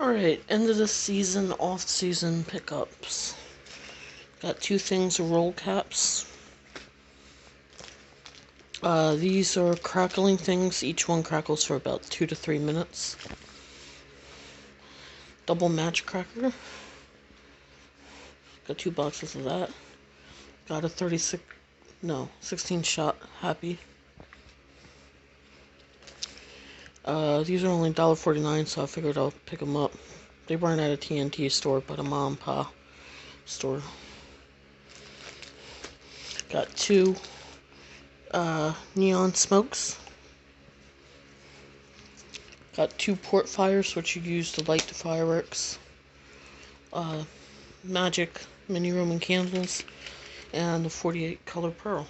Alright, end of the season, off-season pickups. Got two things of roll caps. These are crackling things. Each one crackles for about 2 to 3 minutes. Double match cracker. Got 2 boxes of that. Got a 16 shot happy. These are only $1.49, so I figured I'll pick them up. They weren't at a TNT store, but a mom and pop store. Got 2 neon smokes. Got 2 port fires, which you use to light the fireworks. Magic mini Roman candles, and the 48 color pearl.